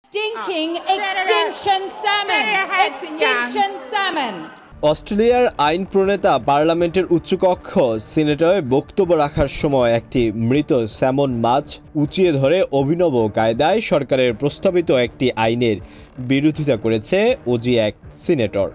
Stinking extinction salmon! Extinction salmon! অস্ট্রেলিয়ার আইন প্রণেতা পার্লামেন্টের উচ্চকক্ষ সিনেটে বক্তব্য রাখার সময় একটি মৃত স্যামন মাছ উঁচিয়ে ধরে অভিনব কায়দায় সরকারের প্রস্তাবিত একটি আইনের বিরোধিতা করেছে ওজি এক সিনেটর।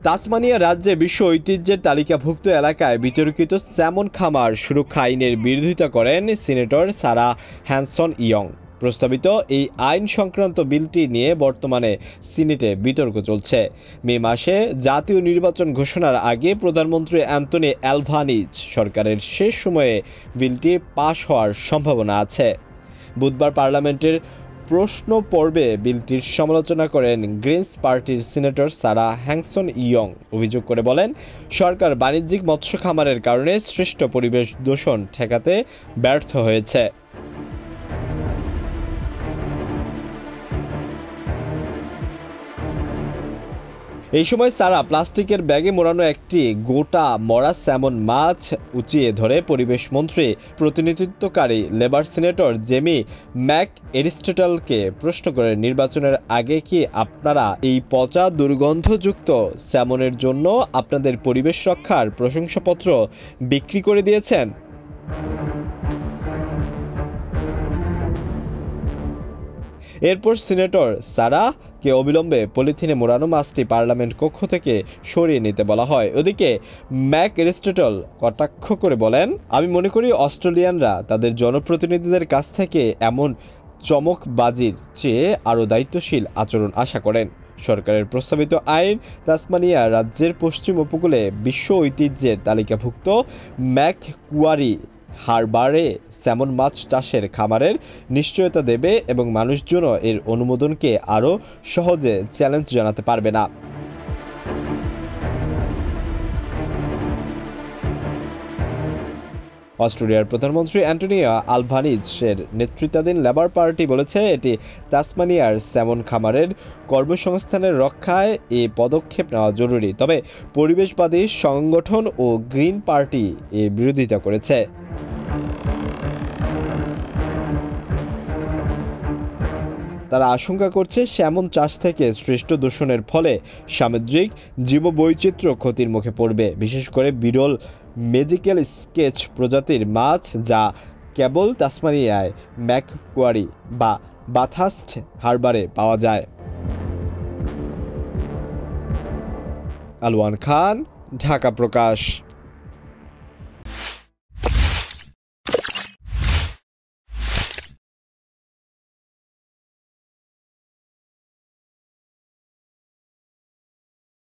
তাসমানিয়া রাজ্যে বিশ্ব ঐতিহ্যের তালিকাভুক্ত এলাকায় বিতর্কিত স্যামন খামার সুরক্ষা আইনের বিরোধিতা করেন সিনেটর সারা হ্যানসন ইয়ং। প্রস্তাবিত এই আইন সংক্রান্ত বিলটি নিয়ে বর্তমানে সিনেটে বিতর্ক চলছে। মে মাসে জাতীয় নির্বাচন ঘোষণার আগে প্রধানমন্ত্রী অ্যান্থনি অ্যালভানিজ সরকারের শেষ সময়ে বিলটি পাশ হওয়ার সম্ভাবনা আছে। বুধবার পার্লামেন্টের প্রশ্ন পর্বে বিলটির সমালোচনা করেন গ্রিনস পার্টির সিনেটর সারা হ্যানসন ইয়ং। অভিযোগ করে বলেন, সরকার বাণিজ্যিক মৎস্য খামারের কারণে সৃষ্ট পরিবেশ দূষণ ঠেকাতে ব্যর্থ হয়েছে। এই সময় সারা প্লাস্টিকের ব্যাগে মোড়ানো একটি গোটা মরা স্যামন মাছ উঁচিয়ে ধরে পরিবেশ মন্ত্রী প্রতিনিধিত্বকারী লেবার সিনেটর জেমি ম্যাক এরিস্টটলকে প্রশ্ন করে, নির্বাচনের আগে কি আপনারা এই পচা দুর্গন্ধযুক্ত স্যামনের জন্য আপনাদের পরিবেশ রক্ষার প্রশংসাপত্র বিক্রি করে দিয়েছেন? এরপর সিনেটর সারাকে অবিলম্বে পলিথিনে মোড়ানো মাছটি পার্লামেন্ট কক্ষ থেকে সরিয়ে নিতে বলা হয়। ওদিকে ম্যাক এরিস্টটল কটাক্ষ করে বলেন, আমি মনে করি অস্ট্রেলিয়ানরা তাদের জনপ্রতিনিধিদের কাছ থেকে এমন চমকবাজির চেয়ে আরও দায়িত্বশীল আচরণ আশা করেন। সরকারের প্রস্তাবিত আইন তাসমানিয়া রাজ্যের পশ্চিম উপকূলে বিশ্ব ঐতিহ্যের তালিকাভুক্ত ম্যাককুয়ারি হারবারে স্যামন মাছ চাষের খামারের নিশ্চয়তা দেবে এবং মানুষজন এর অনুমোদনকে আরও সহজে চ্যালেঞ্জ জানাতে পারবে না। অস্ট্রেলিয়ার প্রধানমন্ত্রী অ্যান্টনি আলভানিজের নেতৃত্বাধীন লেবার পার্টি বলেছে, এটি তাসমানিয়ার স্যামন খামারের কর্মসংস্থানের রক্ষায় এ পদক্ষেপ নেওয়া জরুরি। তবে পরিবেশবাদী সংগঠন ও গ্রিন পার্টি এ বিরোধিতা করেছে। তারা আশঙ্কা করছে স্যামন চাষ থেকে সৃষ্ট দূষণের ফলে সামুদ্রিক জীববৈচিত্র্য ক্ষতির মুখে পড়বে, বিশেষ করে বিরল ম্যাজিক্যাল স্কেচ প্রজাতির মাছ যা কেবল তাসমানিয়ায় ম্যাককুয়ারি বা বাথার্স্ট হারবারে পাওয়া যায়। আলওয়ান খান, ঢাকা প্রকাশ।